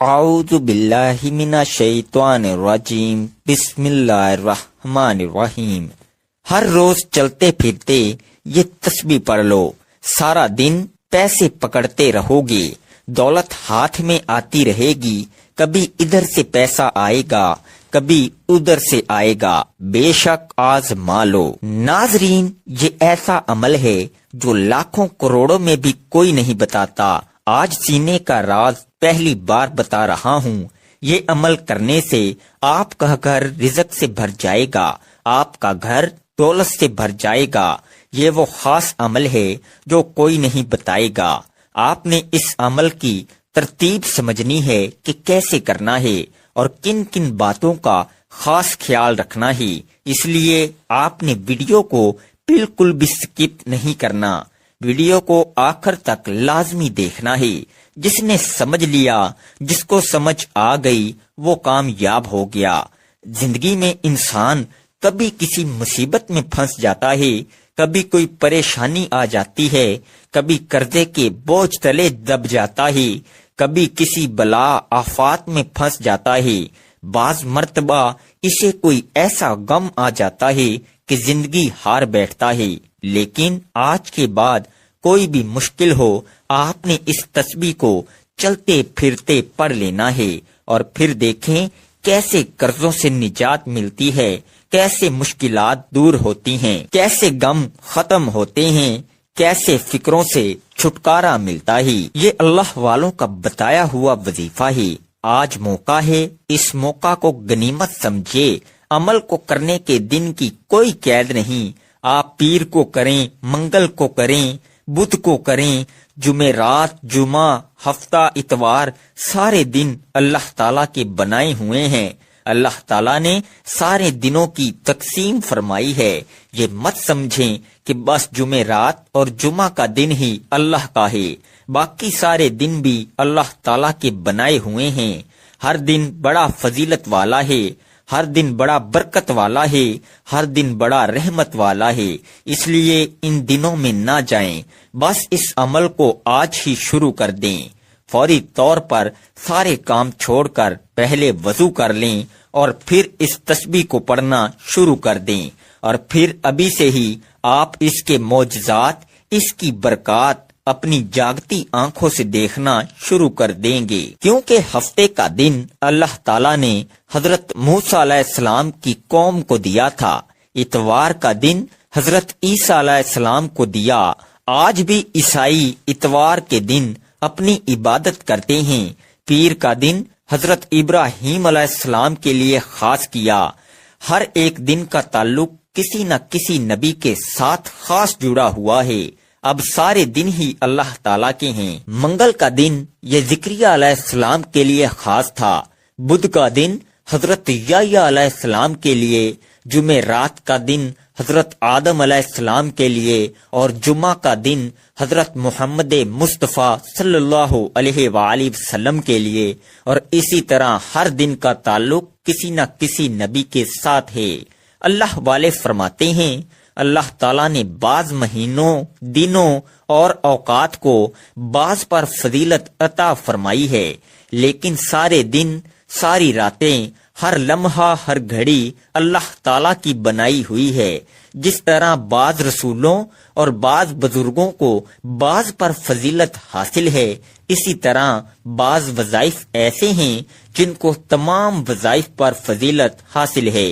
اعوذ باللہ من الشیطان الرجیم بسم اللہ الرحمن الرحیم۔ ہر روز چلتے پھرتے یہ تسبیح پڑھ لو، سارا دن پیسے پکڑتے رہو گے، دولت ہاتھ میں آتی رہے گی، کبھی ادھر سے پیسہ آئے گا کبھی ادھر سے آئے گا، بے شک آزما لو۔ ناظرین، یہ ایسا عمل ہے جو لاکھوں کروڑوں میں بھی کوئی نہیں بتاتا۔ آج سینے کا راز پہلی بار بتا رہا ہوں۔ یہ عمل کرنے سے آپ کا گھر رزق سے بھر جائے گا، آپ کا گھر دولت سے بھر جائے گا۔ یہ وہ خاص عمل ہے جو کوئی نہیں بتائے گا۔ آپ نے اس عمل کی ترتیب سمجھنی ہے کہ کیسے کرنا ہے اور کن کن باتوں کا خاص خیال رکھنا ہے، اس لیے آپ نے ویڈیو کو بالکل بھی سکپ نہیں کرنا، ویڈیو کو آخر تک لازمی دیکھنا ہے۔ جس نے سمجھ لیا، جس کو سمجھ آ گئی، وہ کامیاب ہو گیا۔ زندگی میں انسان کبھی کسی مصیبت میں پھنس جاتا ہے، کبھی کوئی پریشانی آ جاتی ہے، کبھی قرضے کے بوجھ تلے دب جاتا ہے، کبھی کسی بلا آفات میں پھنس جاتا ہے، بعض مرتبہ اسے کوئی ایسا غم آ جاتا ہے کہ زندگی ہار بیٹھتا ہے۔ لیکن آج کے بعد کوئی بھی مشکل ہو، آپ نے اس تسبیح کو چلتے پھرتے پڑھ لینا ہے، اور پھر دیکھیں کیسے قرضوں سے نجات ملتی ہے، کیسے مشکلات دور ہوتی ہیں، کیسے غم ختم ہوتے ہیں، کیسے فکروں سے چھٹکارا ملتا ہے۔ یہ اللہ والوں کا بتایا ہوا وظیفہ ہے۔ آج موقع ہے، اس موقع کو غنیمت سمجھے۔ عمل کو کرنے کے دن کی کوئی قید نہیں، آپ پیر کو کریں، منگل کو کریں، بدھ کو کریں، جمعرات، جمعہ، ہفتہ، اتوار، سارے دن اللہ تعالیٰ کے بنائے ہوئے ہیں۔ اللہ تعالیٰ نے سارے دنوں کی تقسیم فرمائی ہے۔ یہ مت سمجھیں کہ بس جمعرات اور جمعہ کا دن ہی اللہ کا ہے، باقی سارے دن بھی اللہ تعالیٰ کے بنائے ہوئے ہیں۔ ہر دن بڑا فضیلت والا ہے، ہر دن بڑا برکت والا ہے، ہر دن بڑا رحمت والا ہے، اس لیے ان دنوں میں نہ جائیں، بس اس عمل کو آج ہی شروع کر دیں۔ فوری طور پر سارے کام چھوڑ کر پہلے وضو کر لیں اور پھر اس تسبیح کو پڑھنا شروع کر دیں، اور پھر ابھی سے ہی آپ اس کے معجزات، اس کی برکات اپنی جاگتی آنکھوں سے دیکھنا شروع کر دیں گے، کیونکہ ہفتے کا دن اللہ تعالیٰ نے حضرت موسیٰ علیہ السلام کی قوم کو دیا تھا، اتوار کا دن حضرت عیسیٰ علیہ السلام کو دیا۔ آج بھی عیسائی اتوار کے دن اپنی عبادت کرتے ہیں۔ پیر کا دن حضرت ابراہیم علیہ السلام کے لیے خاص کیا۔ ہر ایک دن کا تعلق کسی نہ کسی نبی کے ساتھ خاص جڑا ہوا ہے۔ اب سارے دن ہی اللہ تعالیٰ کے ہیں۔ منگل کا دن یہ زکریا علیہ السلام کے لیے خاص تھا، بدھ کا دن حضرت یحییٰ علیہ السلام کے لیے، جمعرات کا دن حضرت آدم علیہ السلام کے لیے، اور جمعہ کا دن حضرت محمد مصطفیٰ صلی اللہ علیہ وآلہ وسلم کے لیے، اور اسی طرح ہر دن کا تعلق کسی نہ کسی نبی کے ساتھ ہے۔ اللہ والے فرماتے ہیں، اللہ تعالیٰ نے بعض مہینوں، دنوں اور اوقات کو بعض پر فضیلت عطا فرمائی ہے، لیکن سارے دن، ساری راتیں، ہر لمحہ، ہر گھڑی اللہ تعالیٰ کی بنائی ہوئی ہے۔ جس طرح بعض رسولوں اور بعض بزرگوں کو بعض پر فضیلت حاصل ہے، اسی طرح بعض وظائف ایسے ہیں جن کو تمام وظائف پر فضیلت حاصل ہے۔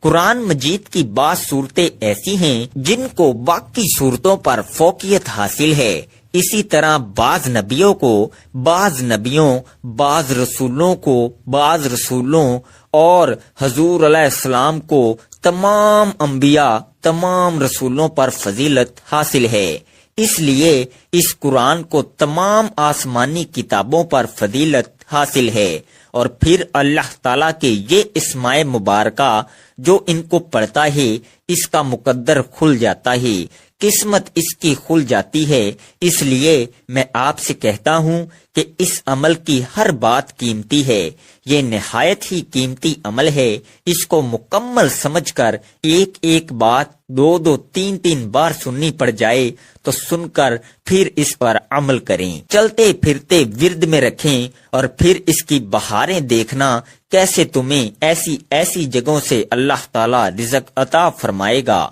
قرآن مجید کی بعض صورتیں ایسی ہیں جن کو باقی صورتوں پر فوقیت حاصل ہے، اسی طرح بعض نبیوں کو، بعض نبیوں، بعض رسولوں کو، بعض رسولوں اور حضور علیہ السلام کو تمام انبیاء، تمام رسولوں پر فضیلت حاصل ہے۔ اس لیے اس قرآن کو تمام آسمانی کتابوں پر فضیلت حاصل ہے، اور پھر اللہ تعالیٰ کے یہ اسماء مبارکہ جو ان کو پڑھتا ہے، اس کا مقدر کھل جاتا ہے قسمت اس کی کھل جاتی ہے۔ اس لیے میں آپ سے کہتا ہوں کہ اس عمل کی ہر بات قیمتی ہے، یہ نہایت ہی قیمتی عمل ہے۔ اس کو مکمل سمجھ کر ایک ایک بات 2 3 بار سننی پڑ جائے تو سن کر پھر اس پر عمل کریں، چلتے پھرتے ورد میں رکھیں، اور پھر اس کی بہاریں دیکھنا کیسے تمہیں ایسی ایسی جگہوں سے اللہ تعالی رزق عطا فرمائے گا۔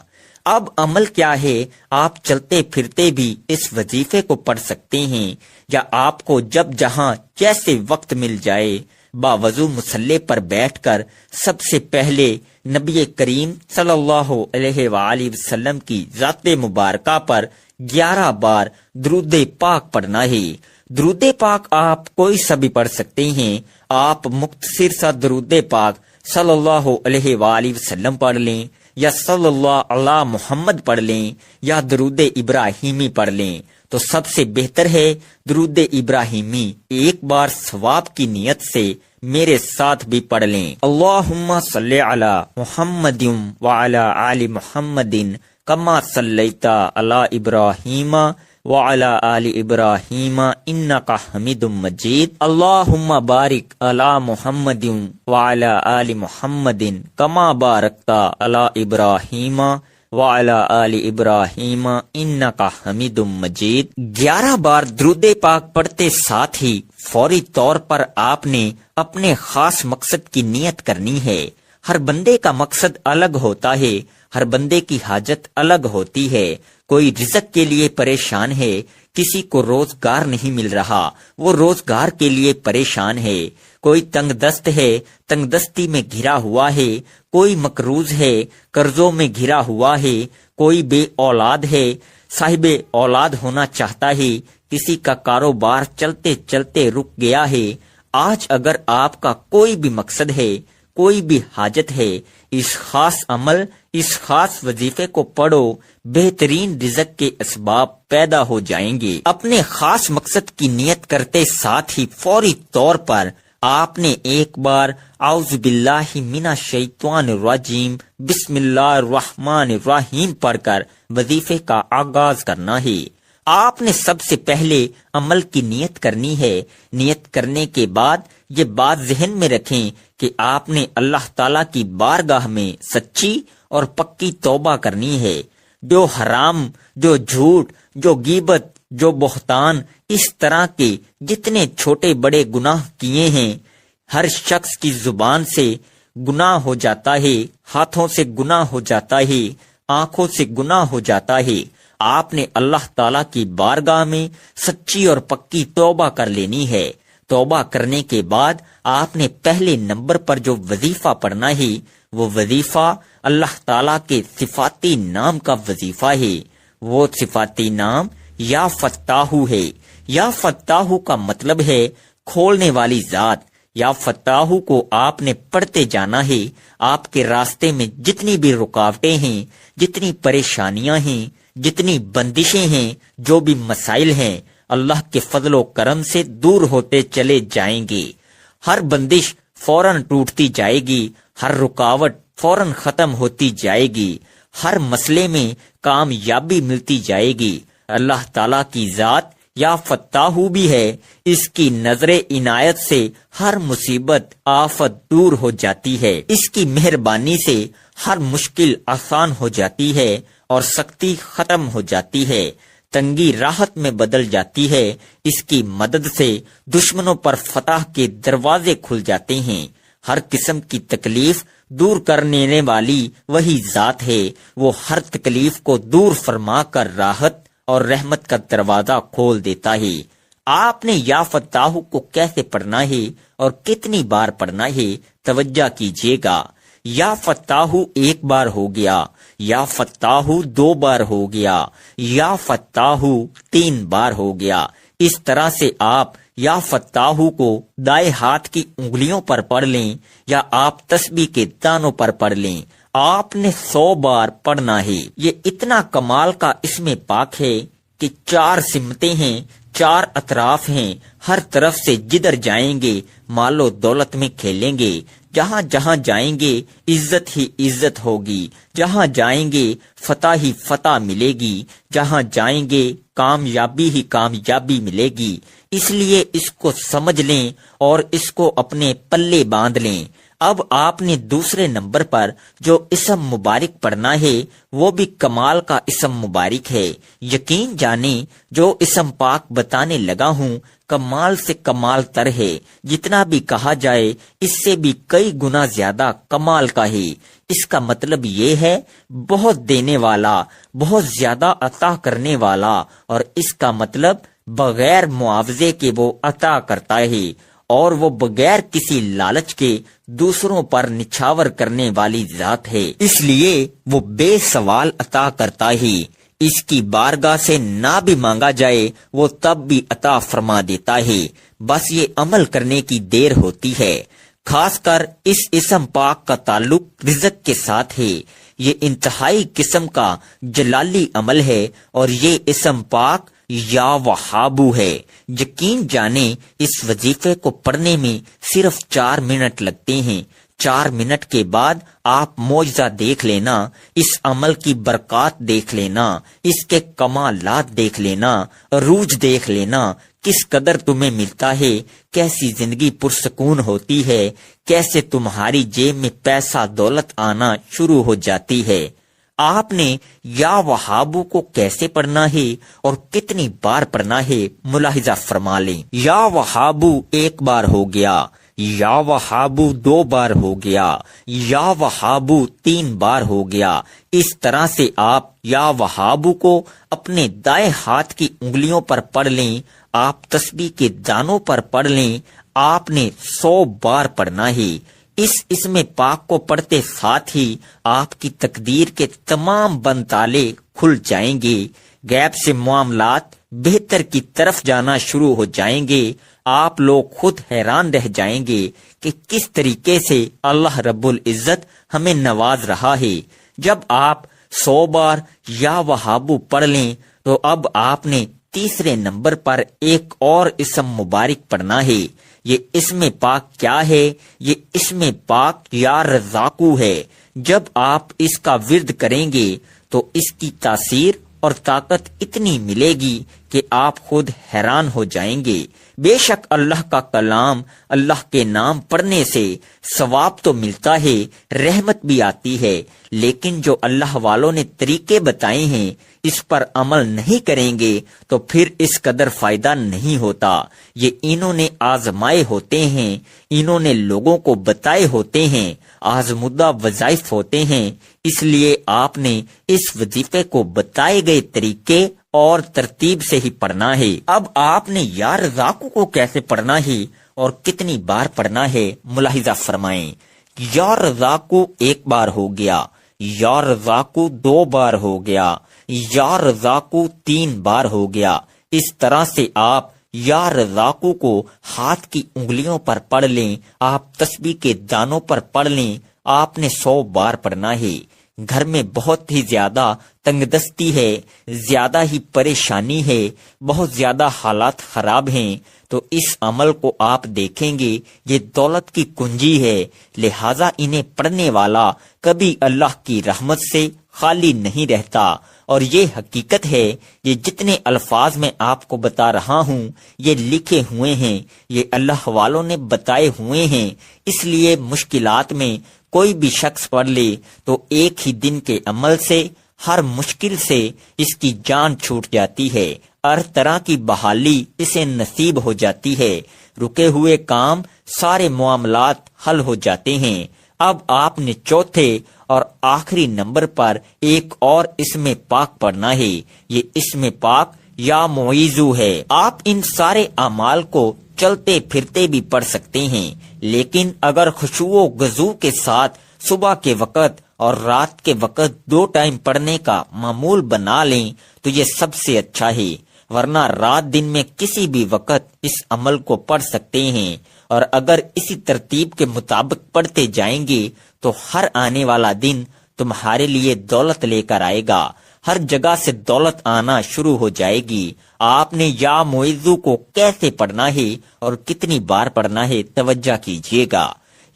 اب عمل کیا ہے؟ آپ چلتے پھرتے بھی اس وظیفے کو پڑھ سکتے ہیں، یا آپ کو جب جہاں جیسے وقت مل جائے باوضو مصلی پر بیٹھ کر سب سے پہلے نبی کریم صلی اللہ علیہ وآلہ وسلم کی ذات مبارکہ پر 11 بار درود پاک پڑھنا ہے۔ درود پاک آپ کوئی سا بھی پڑھ سکتے ہیں۔ آپ مختصر سا درود پاک صلی اللہ علیہ وآلہ وسلم پڑھ لیں، یا صلی اللہ علی محمد پڑھ لیں، یا درود ابراہیمی پڑھ لیں، تو سب سے بہتر ہے درود ابراہیمی ایک بار ثواب کی نیت سے میرے ساتھ بھی پڑھ لیں۔ اللہم صلی علی محمد وعلی آل محمد کما صلیت علی ابراہیم وعلی آل ابراہیم انک حمید مجید۔ اللہم بارک علی محمد وعلی آل محمد کما بارکت علی ابراہیم وعلی آل ابراہیم انک حمید مجید۔ 11 بار درود پاک پڑھتے ساتھ ہی فوری طور پر آپ نے اپنے خاص مقصد کی نیت کرنی ہے۔ ہر بندے کا مقصد الگ ہوتا ہے، ہر بندے کی حاجت الگ ہوتی ہے۔ کوئی رزق کے لیے پریشان ہے، کسی کو روزگار نہیں مل رہا، وہ روزگار کے لیے پریشان ہے۔ کوئی تنگ دست ہے، تنگ دستی میں گھرا ہوا ہے۔ کوئی مقروض ہے، قرضوں میں گھرا ہوا ہے۔ کوئی بے اولاد ہے، صاحب اولاد ہونا چاہتا ہے۔ کسی کا کاروبار چلتے چلتے رک گیا ہے۔ آج اگر آپ کا کوئی بھی مقصد ہے، کوئی بھی حاجت ہے، اس خاص عمل، اس خاص وظیفے کو پڑھو، بہترین رزق کے اسباب پیدا ہو جائیں گے۔ اپنے خاص مقصد کی نیت کرتے ساتھ ہی فوری طور پر آپ نے ایک بار اعوذ باللہ من الشیطان الرجیم بسم اللہ الرحمن الرحیم پڑھ کر وظیفے کا آغاز کرنا ہے۔ آپ نے سب سے پہلے عمل کی نیت کرنی ہے۔ نیت کرنے کے بعد یہ بات ذہن میں رکھیں کہ آپ نے اللہ تعالیٰ کی بارگاہ میں سچی اور پکی توبہ کرنی ہے۔ جو حرام، جو جھوٹ، جو غیبت، جو بہتان، اس طرح کے جتنے چھوٹے بڑے گناہ کیے ہیں، ہر شخص کی زبان سے گناہ ہو جاتا ہے، ہاتھوں سے گناہ ہو جاتا ہے، آنکھوں سے گناہ ہو جاتا ہے۔ آپ نے اللہ تعالیٰ کی بارگاہ میں سچی اور پکی توبہ کر لینی ہے۔ توبہ کرنے کے بعد آپ نے پہلے نمبر پر جو وظیفہ پڑھنا ہے، وہ وظیفہ اللہ تعالیٰ کے صفاتی نام کا وظیفہ ہے۔ وہ صفاتی نام یا فتاحو ہے۔ یا فتاحو کا مطلب ہے کھولنے والی ذات۔ یا فتاحو کو آپ نے پڑھتے جانا ہے۔ آپ کے راستے میں جتنی بھی رکاوٹیں ہیں، جتنی پریشانیاں ہیں، جتنی بندشیں ہیں، جو بھی مسائل ہیں، اللہ کے فضل و کرم سے دور ہوتے چلے جائیں گے۔ ہر بندش فوراً ٹوٹتی جائے گی، ہر رکاوٹ فوراً ختم ہوتی جائے گی، ہر مسئلے میں کامیابی ملتی جائے گی۔ اللہ تعالیٰ کی ذات یا فتاحو بھی ہے، اس کی نظر عنایت سے ہر مصیبت آفت دور ہو جاتی ہے۔ اس کی مہربانی سے ہر مشکل آسان ہو جاتی ہے اور سختی ختم ہو جاتی ہے، تنگی راحت میں بدل جاتی ہے۔ اس کی مدد سے دشمنوں پر فتح کے دروازے کھل جاتے ہیں۔ ہر قسم کی تکلیف دور کرنے والی وہی ذات ہے۔ وہ ہر تکلیف کو دور فرما کر راحت اور رحمت کا دروازہ کھول دیتا ہے۔ آپ نے یا فتاحو کو کیسے پڑھنا ہے اور کتنی بار پڑھنا ہے، توجہ کیجیے گا۔ یا فتاحو ایک بار ہو گیا، یا فتاحو 2 بار ہو گیا، یا فتاحو 3 بار ہو گیا۔ اس طرح سے آپ یا فتاحو کو دائیں ہاتھ کی انگلیوں پر پڑھ لیں، یا آپ تسبیح کے دانوں پر پڑھ لیں۔ آپ نے 100 بار پڑھنا ہے۔ یہ اتنا کمال کا اس میں پاک ہے کہ 4 سمتیں ہیں، 4 اطراف ہیں، ہر طرف سے جدھر جائیں گے مال و دولت میں کھیلیں گے، جہاں جہاں جائیں گے عزت ہی عزت ہوگی، جہاں جائیں گے فتح ہی فتح ملے گی، جہاں جائیں گے کامیابی ہی کامیابی ملے گی۔ اس لیے اس کو سمجھ لیں اور اس کو اپنے پلے باندھ لیں۔ اب آپ نے دوسرے نمبر پر جو اسم مبارک پڑھنا ہے وہ بھی کمال کا اسم مبارک ہے۔ یقین جانیں جو اسم پاک بتانے لگا ہوں کمال سے کمال تر ہے، جتنا بھی کہا جائے اس سے بھی کئی گنا زیادہ کمال کا ہے۔ اس کا مطلب یہ ہے بہت دینے والا، بہت زیادہ عطا کرنے والا، اور اس کا مطلب بغیر معاوضے کے وہ عطا کرتا ہے، اور وہ بغیر کسی لالچ کے دوسروں پر نچھاور کرنے والی ذات ہے، اس لیے وہ بے سوال عطا کرتا ہے۔ اس کی بارگاہ سے نہ بھی مانگا جائے وہ تب بھی عطا فرما دیتا ہے، بس یہ عمل کرنے کی دیر ہوتی ہے۔ خاص کر اس اسم پاک کا تعلق رزق کے ساتھ ہے۔ یہ انتہائی قسم کا جلالی عمل ہے اور یہ اسم پاک یا وہابو ہے۔ یقین جانیں اس وظیفے کو پڑھنے میں صرف 4 منٹ لگتے ہیں۔ 4 منٹ کے بعد آپ معجزہ دیکھ لینا، اس عمل کی برکات دیکھ لینا، اس کے کمالات دیکھ لینا، عروج دیکھ لینا، کس قدر تمہیں ملتا ہے، کیسی زندگی پرسکون ہوتی ہے، کیسے تمہاری جیب میں پیسہ دولت آنا شروع ہو جاتی ہے۔ آپ نے یا وہابو کو کیسے پڑھنا ہے اور کتنی بار پڑھنا ہے ملاحظہ فرما لیں۔ یا وہابو 1 بار ہو گیا، یا وہابو 2 بار ہو گیا، یا وہابو 3 بار ہو گیا۔ اس طرح سے آپ یا وہابو کو اپنے دائیں ہاتھ کی انگلیوں پر پڑھ لیں، آپ تسبیح کے دانوں پر پڑھ لیں، آپ نے 100 بار پڑھنا ہے۔ اس اسم پاک کو پڑھتے ساتھ ہی آپ کی تقدیر کے تمام بند تالے کھل جائیں گے، غیب سے معاملات بہتر کی طرف جانا شروع ہو جائیں گے۔ آپ لوگ خود حیران رہ جائیں گے کہ کس طریقے سے اللہ رب العزت ہمیں نواز رہا ہے۔ جب آپ 100 بار یا وہابو پڑھ لیں تو اب آپ نے تیسرے نمبر پر ایک اور اسم مبارک پڑھنا ہے۔ یہ اسم پاک کیا ہے؟ یہ اسم پاک یا رزاقو ہے۔ جب آپ اس کا ورد کریں گے تو اس کی تاثیر اور طاقت اتنی ملے گی کہ آپ خود حیران ہو جائیں گے۔ بے شک اللہ کا کلام، اللہ کے نام پڑھنے سے ثواب تو ملتا ہے، رحمت بھی آتی ہے، لیکن جو اللہ والوں نے طریقے بتائے ہیں اس پر عمل نہیں کریں گے تو پھر اس قدر فائدہ نہیں ہوتا۔ یہ انہوں نے آزمائے ہوتے ہیں، انہوں نے لوگوں کو بتائے ہوتے ہیں، آزمودہ وظائف ہوتے ہیں، اس لیے آپ نے اس وظیفے کو بتائے گئے طریقے اور ترتیب سے ہی پڑھنا ہے۔ اب آپ نے یا رزاقو کو کیسے پڑھنا ہے اور کتنی بار پڑھنا ہے ملاحظہ فرمائیں۔ یا رزاقو 1 بار ہو گیا، یا رزاقو 2 بار ہو گیا، یا رزاقو 3 بار ہو گیا۔ اس طرح سے آپ یا رزاقو کو ہاتھ کی انگلیوں پر پڑھ لیں، آپ تسبیح کے دانوں پر پڑھ لیں، آپ نے 100 بار پڑھنا ہے۔ گھر میں بہت ہی زیادہ تنگ دستی ہے، زیادہ ہی پریشانی ہے، بہت زیادہ حالات خراب ہیں، تو اس عمل کو آپ دیکھیں گے یہ دولت کی کنجی ہے، لہذا انہیں پڑھنے والا کبھی اللہ کی رحمت سے خالی نہیں رہتا۔ اور یہ حقیقت ہے، یہ جتنے الفاظ میں آپ کو بتا رہا ہوں یہ لکھے ہوئے ہیں، یہ اللہ والوں نے بتائے ہوئے ہیں، اس لیے مشکلات میں کوئی بھی شخص پڑھ لے تو ایک ہی دن کے عمل سے ہر مشکل سے اس کی جان چھوٹ جاتی ہے، ہر طرح کی بحالی اسے نصیب ہو جاتی ہے، رکے ہوئے کام سارے معاملات حل ہو جاتے ہیں۔ اب آپ نے چوتھے اور آخری نمبر پر ایک اور اسم پاک پڑھنا ہے۔ یہ اسم پاک یا معیذو ہے۔ آپ ان سارے اعمال کو چلتے پھرتے بھی پڑھ سکتے ہیں، لیکن اگر خشوع و خضوع کے ساتھ صبح کے وقت اور رات کے وقت 2 ٹائم پڑھنے کا معمول بنا لیں تو یہ سب سے اچھا ہے، ورنہ رات دن میں کسی بھی وقت اس عمل کو پڑھ سکتے ہیں، اور اگر اسی ترتیب کے مطابق پڑھتے جائیں گے تو ہر آنے والا دن تمہارے لیے دولت لے کر آئے گا، ہر جگہ سے دولت آنا شروع ہو جائے گی۔ آپ نے یا معیذو کو کیسے پڑھنا ہے اور کتنی بار پڑھنا ہے توجہ کیجیے گا۔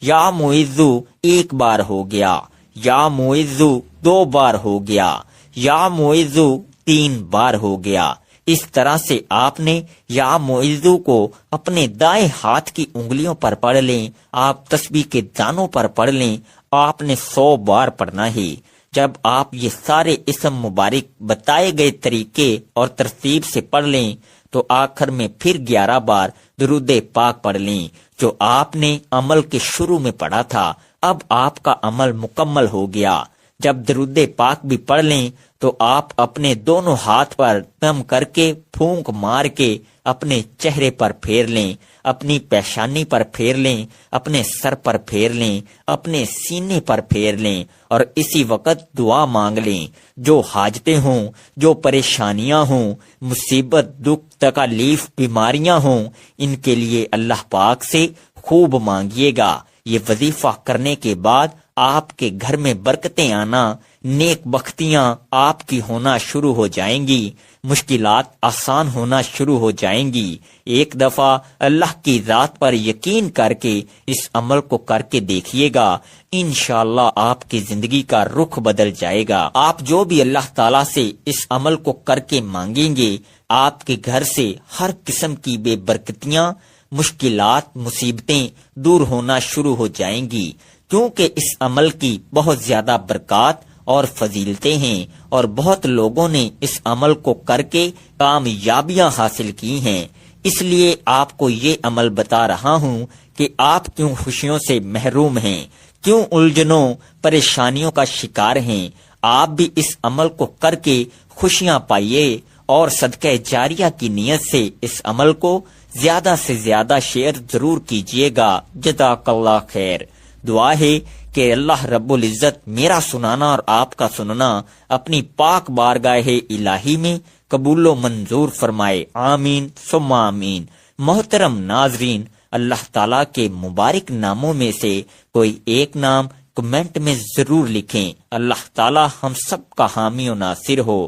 یا معزو ایک بار ہو گیا، یا معزو 2 بار ہو گیا، یا معزو 3 بار ہو گیا۔ اس طرح سے آپ نے یا معزو کو اپنے دائیں ہاتھ کی انگلیوں پر پڑھ لیں، آپ تسبیح کے دانوں پر پڑھ لیں، آپ نے 100 بار پڑھنا ہے۔ جب آپ یہ سارے اسم مبارک بتائے گئے طریقے اور ترتیب سے پڑھ لیں تو آخر میں پھر 11 بار درود پاک پڑھ لیں جو آپ نے عمل کے شروع میں پڑھا تھا۔ اب آپ کا عمل مکمل ہو گیا۔ جب درود پاک بھی پڑھ لیں تو آپ اپنے دونوں ہاتھ پر دم کر کے پھونک مار کے اپنے چہرے پر پھیر لیں، اپنی پیشانی پر پھیر لیں، اپنے سر پر پھیر لیں، اپنے سینے پر پھیر لیں اور اسی وقت دعا مانگ لیں۔ جو حاجتیں ہوں، جو پریشانیاں ہوں، مصیبت، دکھ، تکالیف، بیماریاں ہوں، ان کے لیے اللہ پاک سے خوب مانگیے گا۔ یہ وظیفہ کرنے کے بعد آپ کے گھر میں برکتیں آنا، نیک بختیاں آپ کی ہونا شروع ہو جائیں گی، مشکلات آسان ہونا شروع ہو جائیں گی۔ ایک دفعہ اللہ کی ذات پر یقین کر کے اس عمل کو کر کے دیکھیے گا، انشاءاللہ آپ کی زندگی کا رخ بدل جائے گا۔ آپ جو بھی اللہ تعالیٰ سے اس عمل کو کر کے مانگیں گے، آپ کے گھر سے ہر قسم کی بے برکتیاں، مشکلات، مصیبتیں دور ہونا شروع ہو جائیں گی، کیونکہ اس عمل کی بہت زیادہ برکات اور فضیلتیں ہیں اور بہت لوگوں نے اس عمل کو کر کے کامیابیاں حاصل کی ہیں۔ اس لیے آپ کو یہ عمل بتا رہا ہوں کہ آپ کیوں خوشیوں سے محروم ہیں، کیوں الجھنوں پریشانیوں کا شکار ہیں۔ آپ بھی اس عمل کو کر کے خوشیاں پائیے اور صدقہ جاریہ کی نیت سے اس عمل کو زیادہ سے زیادہ شیئر ضرور کیجیے گا۔ جزاک اللہ خیر۔ دعا ہے کہ اللہ رب العزت میرا سنانا اور آپ کا سننا اپنی پاک بارگاہ الہی میں قبول و منظور فرمائے، آمین ثم آمین۔ محترم ناظرین، اللہ تعالیٰ کے مبارک ناموں میں سے کوئی ایک نام کمنٹ میں ضرور لکھیں۔ اللہ تعالیٰ ہم سب کا حامی و ناصر ہو،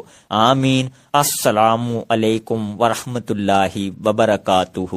آمین۔ السلام علیکم ورحمۃ اللہ وبرکاتہ۔